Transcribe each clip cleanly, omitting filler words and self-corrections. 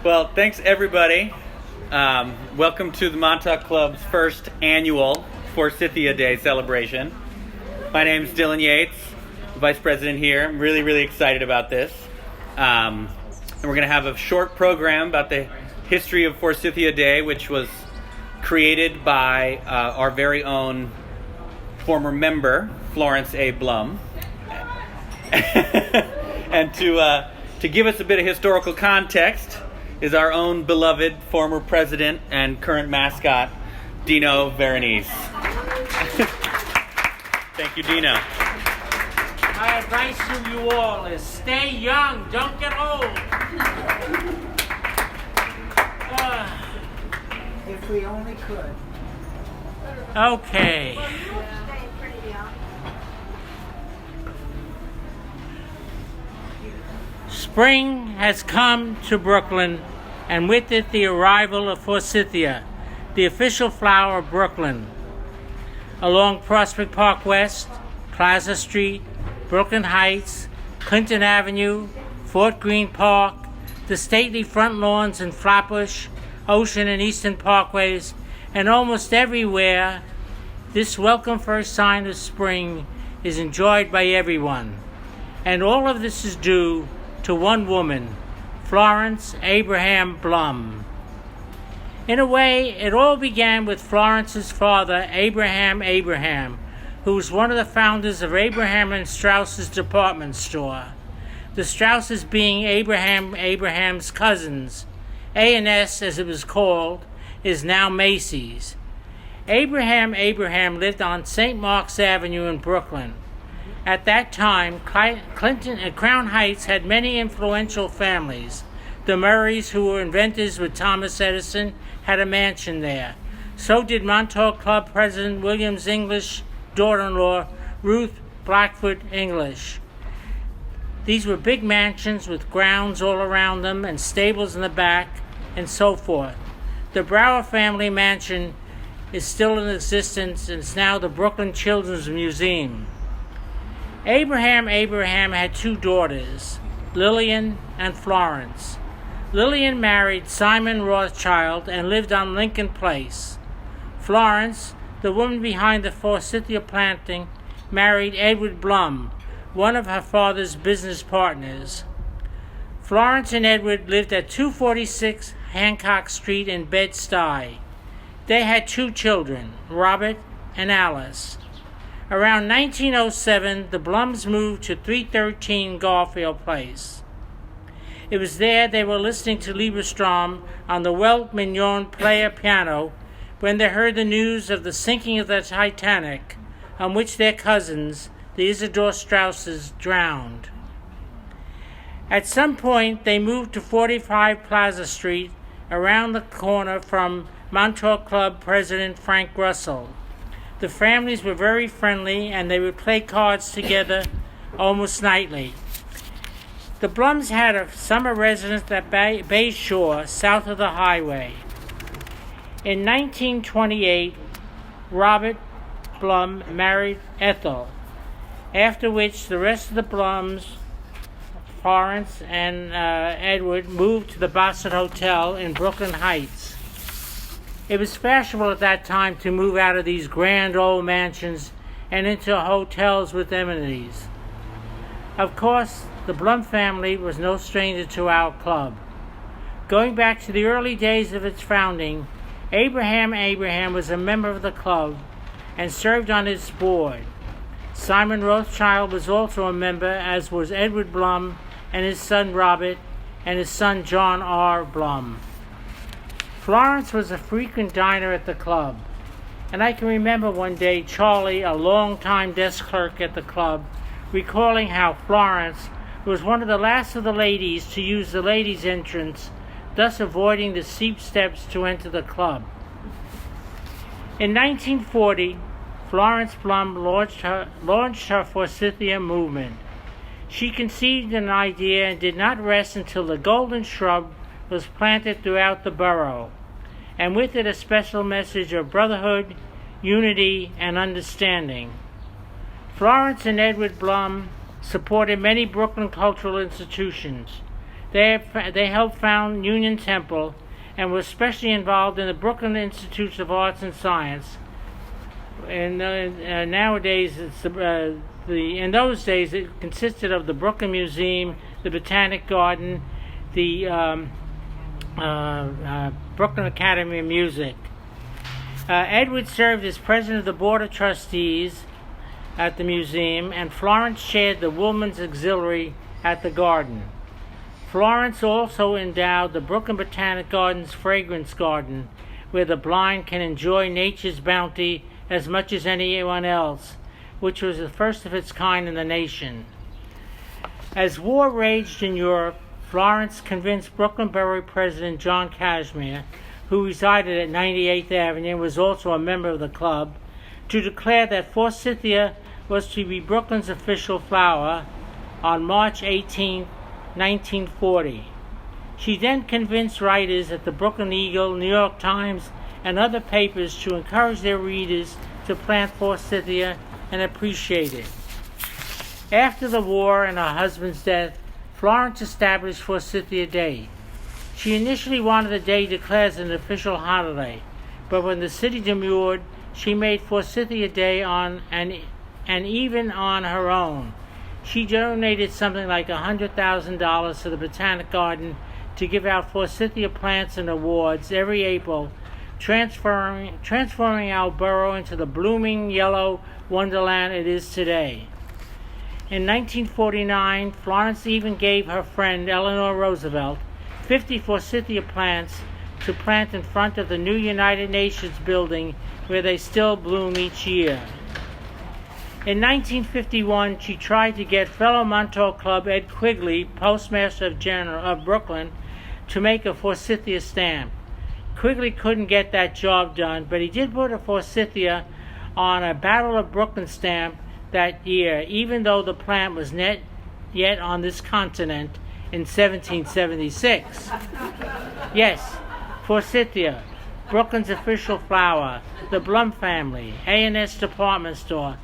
Well, thanks everybody. Welcome to the Montauk Club's first annual Forsythia Day celebration. My name is Dylan Yates, Vice President here. I'm really excited about this. And we're going to have a short program about the history of Forsythia Day, which was created by our very own former member, Florence A. Blum. And to give us a bit of historical context is our own beloved former president and current mascot, Dino Veronese. Thank you, Dino. My advice to you all is stay young, don't get old. If we only could. Okay. Spring has come to Brooklyn, and with it the arrival of Forsythia, the official flower of Brooklyn. Along Prospect Park West, Plaza Street, Brooklyn Heights, Clinton Avenue, Fort Greene Park, the stately front lawns in Flatbush, Ocean and Eastern Parkways, and almost everywhere, this welcome first sign of spring is enjoyed by everyone. And all of this is due to one woman, Florence Abraham Blum. In a way, it all began with Florence's father, Abraham, who was one of the founders of Abraham and Straus's department store. The Strausses being Abraham's cousins. A&S, as it was called, is now Macy's. Abraham lived on St. Mark's Avenue in Brooklyn. At that time, Clinton and Crown Heights had many influential families. The Murrays, who were inventors with Thomas Edison, had a mansion there. So did Montauk Club President William's English daughter-in-law, Ruth Blackfoot English. These were big mansions with grounds all around them and stables in the back and so forth. The Brower family mansion is still in existence and is now the Brooklyn Children's Museum. Abraham had two daughters, Lillian and Florence. Lillian married Simon Rothschild and lived on Lincoln Place. Florence, the woman behind the Forsythia planting, married Edward Blum, one of her father's business partners. Florence and Edward lived at 246 Hancock Street in Bed-Stuy. They had two children, Robert and Alice. Around 1907, the Blums moved to 313 Garfield Place. It was there they were listening to Lieberstrom on the Welt Mignon player piano when they heard the news of the sinking of the Titanic, on which their cousins, the Isidore Strausses, drowned. At some point, they moved to 45 Plaza Street, around the corner from Montauk Club President Frank Russell. The families were very friendly, and they would play cards together almost nightly. The Blums had a summer residence at Bay Shore, south of the highway. In 1928, Robert Blum married Ethel, after which the rest of the Blums, Florence and Edward, moved to the Bassett Hotel in Brooklyn Heights. It was fashionable at that time to move out of these grand old mansions and into hotels with amenities. Of course, the Blum family was no stranger to our club. Going back to the early days of its founding, Abraham was a member of the club and served on its board. Simon Rothschild was also a member, as was Edward Blum and his son Robert and his son John R. Blum. Florence was a frequent diner at the club, and I can remember one day Charlie, a long-time desk clerk at the club, recalling how Florence was one of the last of the ladies to use the ladies' entrance, thus avoiding the steep steps to enter the club. In 1940, Florence Blum launched her Forsythia movement. She conceived an idea and did not rest until the golden shrub was planted throughout the borough, and with it a special message of brotherhood, unity, and understanding. Florence and Edward Blum supported many Brooklyn cultural institutions. They helped found Union Temple and were especially involved in the Brooklyn Institutes of Arts and Science. And nowadays, in those days, it consisted of the Brooklyn Museum, the Botanic Garden, the Brooklyn Academy of Music. Edward served as president of the Board of Trustees at the museum, and Florence chaired the Women's Auxiliary at the garden. Florence also endowed the Brooklyn Botanic Garden's Fragrance Garden, where the blind can enjoy nature's bounty as much as anyone else, which was the first of its kind in the nation. As war raged in Europe, Florence convinced Brooklyn Borough President John Kashmir, who resided at 98th Avenue and was also a member of the club, to declare that Forsythia was to be Brooklyn's official flower on March 18, 1940. She then convinced writers at the Brooklyn Eagle, New York Times, and other papers to encourage their readers to plant Forsythia and appreciate it. After the war and her husband's death, Florence established Forsythia Day. She initially wanted the day declared as an official holiday, but when the city demurred, she made Forsythia Day on and even on her own. She donated something like $100,000 to the Botanic Garden to give out Forsythia plants and awards every April, transforming our borough into the blooming yellow wonderland it is today. In 1949, Florence even gave her friend Eleanor Roosevelt 50 Forsythia plants to plant in front of the new United Nations building, where they still bloom each year. In 1951, she tried to get fellow Montauk Club Ed Quigley, Postmaster of Brooklyn, to make a Forsythia stamp. Quigley couldn't get that job done, but he did put a Forsythia on a Battle of Brooklyn stamp that year, even though the plant was not yet on this continent in 1776. Yes, Forsythia, Brooklyn's official flower, the Blum family, A&S Department Store,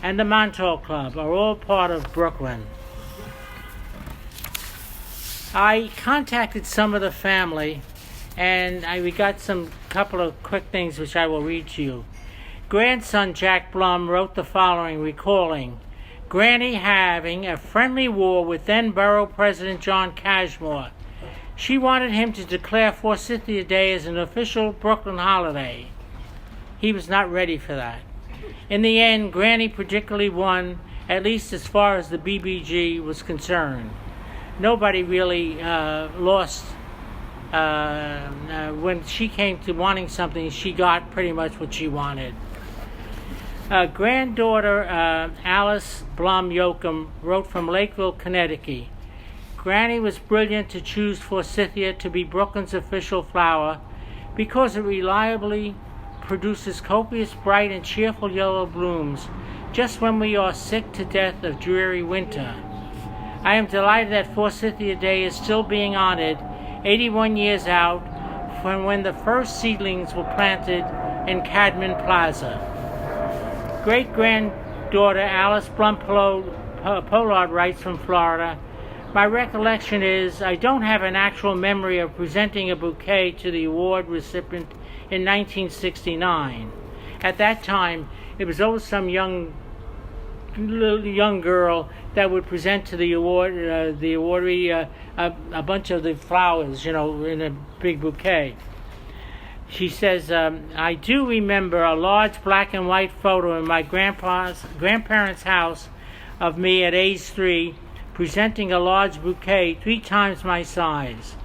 and the Montauk Club are all part of Brooklyn. I contacted some of the family, and we got some couple of quick things which I will read to you. Grandson Jack Blum wrote the following, recalling, Granny having a friendly war with then Borough President John Kashmir. She wanted him to declare Forsythia Day as an official Brooklyn holiday. He was not ready for that. In the end, Granny particularly won, at least as far as the BBG was concerned. Nobody really lost. When she came to wanting something, she got pretty much what she wanted. Granddaughter Alice Blum Yoakum wrote from Lakeville, Connecticut. Granny was brilliant to choose Forsythia to be Brooklyn's official flower because it reliably produces copious, bright, and cheerful yellow blooms just when we are sick to death of dreary winter. I am delighted that Forsythia Day is still being honored 81 years out from when the first seedlings were planted in Cadman Plaza. Great-granddaughter Alice Blum Pollard writes from Florida, my recollection is I don't have an actual memory of presenting a bouquet to the award recipient in 1969. At that time, it was always some young girl that would present to the awardee a bunch of the flowers, in a big bouquet. She says, I do remember a large black and white photo in my grandparents' house of me at age 3 presenting a large bouquet 3 times my size.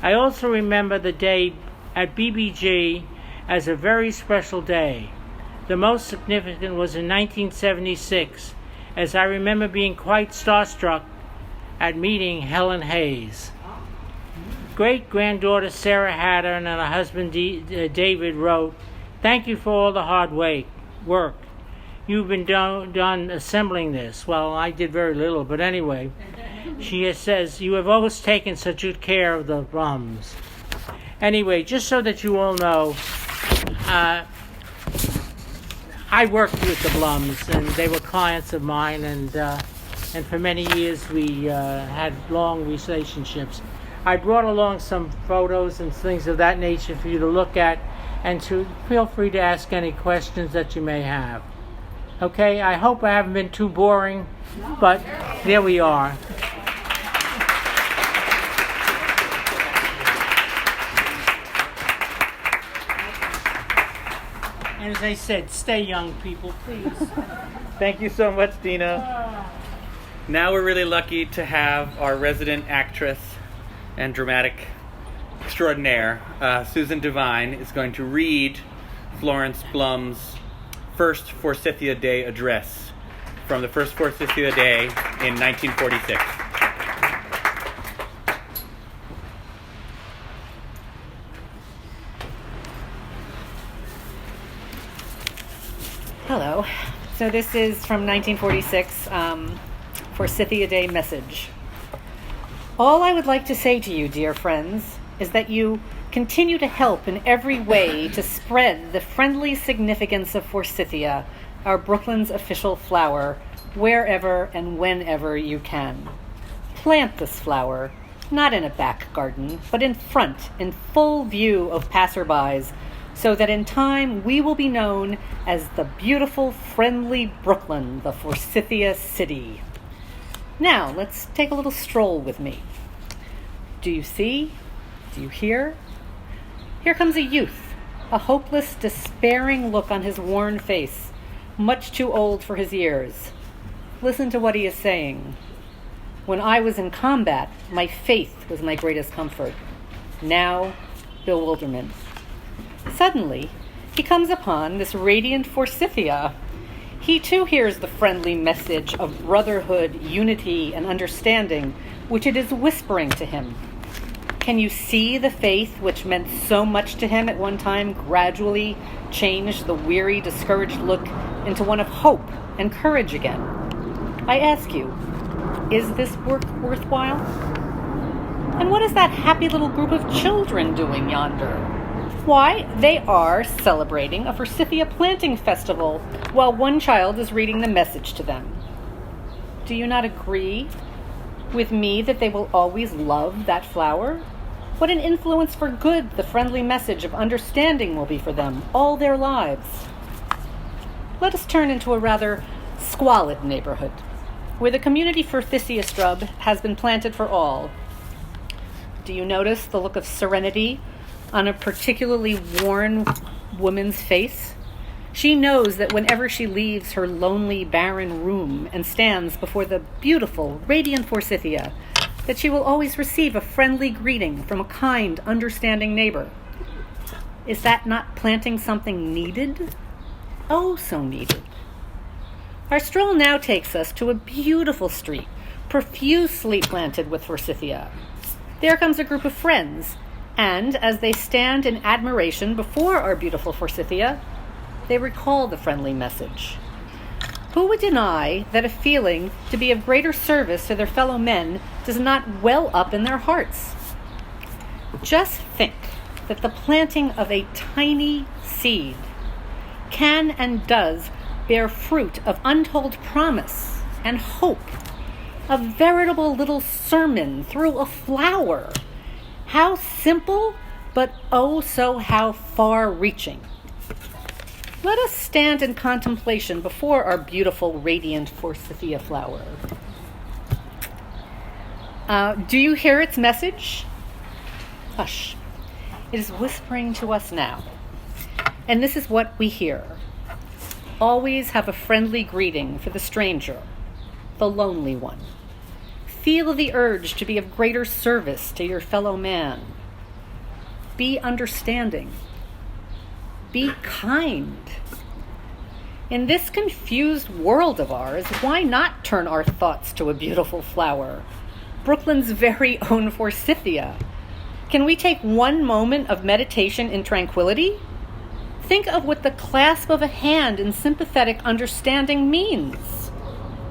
I also remember the day at BBG as a very special day. The most significant was in 1976, as I remember being quite starstruck at meeting Helen Hayes. Great-granddaughter Sarah Hatter and her husband David wrote, thank you for all the hard work. You've been done assembling this. Well, I did very little, but anyway. She says, you have always taken such good care of the Blums. Anyway, just so that you all know, I worked with the Blums, and they were clients of mine, and and for many years we had long relationships. I brought along some photos and things of that nature for you to look at, and to feel free to ask any questions that you may have. Okay, I hope I haven't been too boring, but there we are. And as I said, stay young, people, please. Thank you so much, Dina. Now we're really lucky to have our resident actress and dramatic extraordinaire, Susan Devine, is going to read Florence Blum's first Forsythia Day Address from the first Forsythia Day in 1946. Hello. So this is from 1946, Forsythia Day Message. All I would like to say to you, dear friends, is that you continue to help in every way to spread the friendly significance of Forsythia, our Brooklyn's official flower, wherever and whenever you can. Plant this flower, not in a back garden, but in front, in full view of passerbys, so that in time we will be known as the beautiful, friendly Brooklyn, the Forsythia City. Now, let's take a little stroll with me. Do you see? Do you hear? Here comes a youth, a hopeless, despairing look on his worn face, much too old for his years. Listen to what he is saying. When I was in combat, my faith was my greatest comfort. Now, bewilderment. Suddenly, he comes upon this radiant Forsythia. He too hears the friendly message of brotherhood, unity, and understanding, which it is whispering to him. Can you see the faith which meant so much to him at one time gradually change the weary, discouraged look into one of hope and courage again? I ask you, is this work worthwhile? And what is that happy little group of children doing yonder? Why, they are celebrating a Forsythia planting festival while one child is reading the message to them. Do you not agree with me that they will always love that flower? What an influence for good the friendly message of understanding will be for them all their lives. Let us turn into a rather squalid neighborhood, where the community Forsythia shrub has been planted for all. Do you notice the look of serenity on a particularly worn woman's face? She knows that whenever she leaves her lonely, barren room and stands before the beautiful, radiant Forsythia, that she will always receive a friendly greeting from a kind, understanding neighbor. Is that not planting something needed? Oh, so needed. Our stroll now takes us to a beautiful street, profusely planted with Forsythia. There comes a group of friends, and as they stand in admiration before our beautiful Forsythia, they recall the friendly message. Who would deny that a feeling to be of greater service to their fellow men does not well up in their hearts? Just think that the planting of a tiny seed can and does bear fruit of untold promise and hope, a veritable little sermon through a flower. How simple, but oh so how far-reaching. Let us stand in contemplation before our beautiful, radiant Forsythia flower. Do you hear its message? Hush. It is whispering to us now. And this is what we hear. Always have a friendly greeting for the stranger, the lonely one. Feel the urge to be of greater service to your fellow man. Be understanding. Be kind. In this confused world of ours, why not turn our thoughts to a beautiful flower, Brooklyn's very own Forsythia? Can we take one moment of meditation in tranquility? Think of what the clasp of a hand in sympathetic understanding means.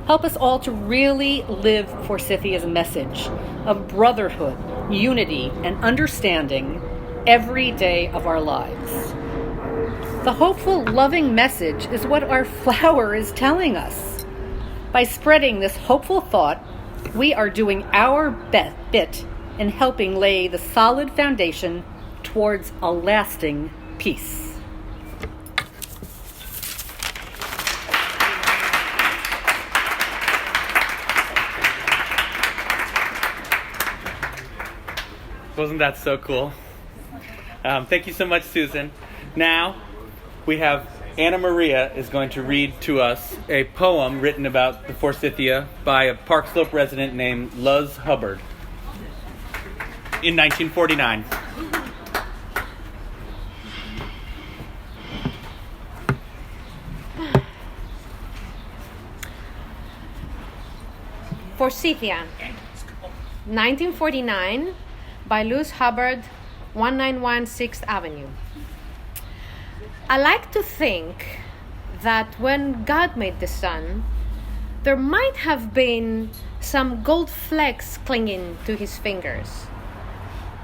Help us all to really live Forsythia's message of brotherhood, unity, and understanding every day of our lives. The hopeful, loving message is what our flower is telling us. By spreading this hopeful thought, we are doing our bit in helping lay the solid foundation towards a lasting peace. Wasn't that so cool? Thank you so much, Susan. Now, we have Anna Maria is going to read to us a poem written about the Forsythia by a Park Slope resident named Luz Hubbard in 1949. Forsythia, 1949, by Luz Hubbard, 191 6th Avenue. I like to think that when God made the sun, there might have been some gold flecks clinging to his fingers.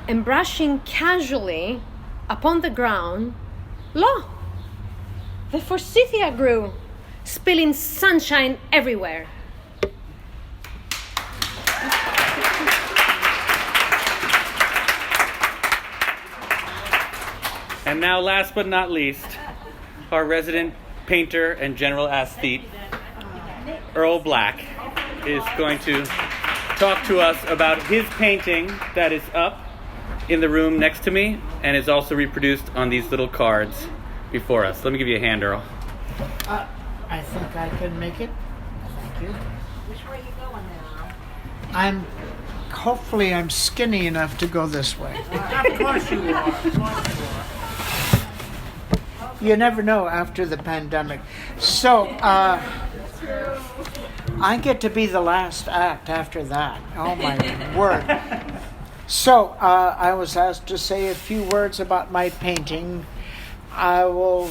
And brushing casually upon the ground, lo! The Forsythia grew, spilling sunshine everywhere. And now, last but not least, our resident painter and general aesthete, Earl Black, is going to talk to us about his painting that is up in the room next to me and is also reproduced on these little cards before us. Let me give you a hand, Earl. I think I can make it. Thank you. Which way you going now? Hopefully I'm skinny enough to go this way. Of course you are. Of course you are. You never know after the pandemic. So, I get to be the last act after that. Oh my word. So, I was asked to say a few words about my painting. I will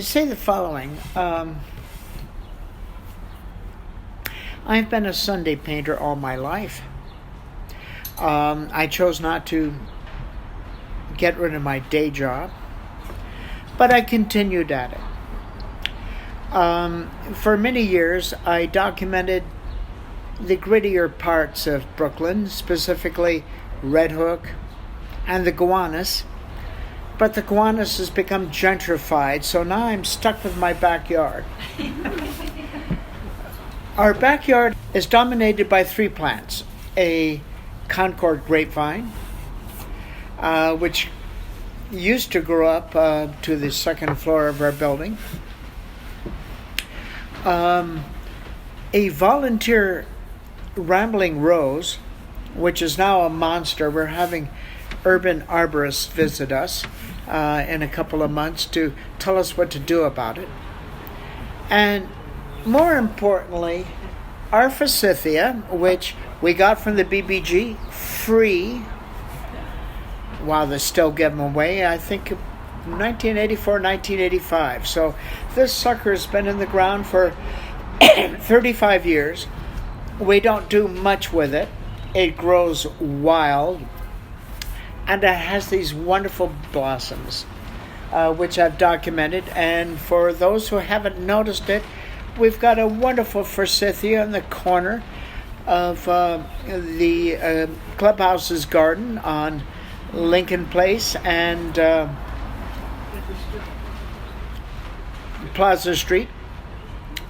say the following. I've been a Sunday painter all my life. I chose not to get rid of my day job, but I continued at it. For many years, I documented the grittier parts of Brooklyn, specifically Red Hook and the Gowanus. But the Gowanus has become gentrified, so now I'm stuck with my backyard. Our backyard is dominated by three plants: a Concord grapevine, which used to grow up to the second floor of our building, a volunteer rambling rose, which is now a monster. We're having urban arborists visit us in a couple of months to tell us what to do about it. And more importantly, our Forsythia, which we got from the BBG free, while they're still giving them away, I think 1984, 1985. So this sucker's been in the ground for 35 years. We don't do much with it. It grows wild, and it has these wonderful blossoms, which I've documented. And for those who haven't noticed it, we've got a wonderful Forsythia in the corner of the clubhouse's garden on Lincoln Place and Plaza Street,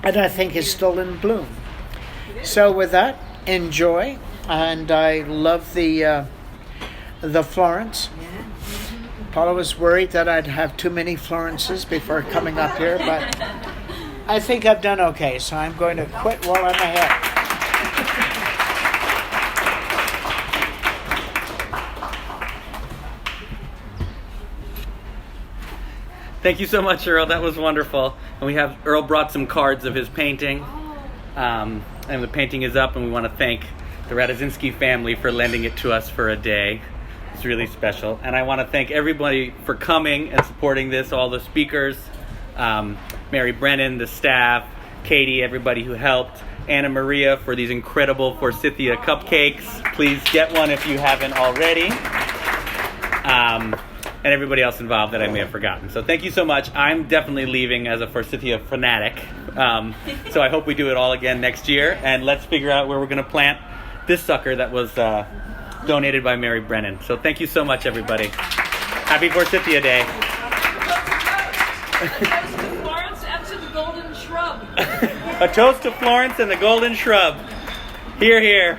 and I think it's still in bloom. So with that, enjoy. And I love the Florence. Paula was worried that I'd have too many Florences before coming up here, but I think I've done okay, so I'm going to quit while I'm ahead. Thank you so much, Earl. That was wonderful. And Earl brought some cards of his painting. And the painting is up, and we want to thank the Radosinski family for lending it to us for a day. It's really special. And I want to thank everybody for coming and supporting this, all the speakers, Mary Brennan, the staff, Katie, everybody who helped, Anna Maria for these incredible Forsythia cupcakes. Please get one if you haven't already. and everybody else involved that I may have forgotten. So thank you so much. I'm definitely leaving as a Forsythia fanatic. So I hope we do it all again next year, and let's figure out where we're going to plant this sucker that was donated by Mary Brennan. So thank you so much, everybody. Happy Forsythia Day. Florence and to the golden shrub. A toast to Florence and the golden shrub. Hear, hear.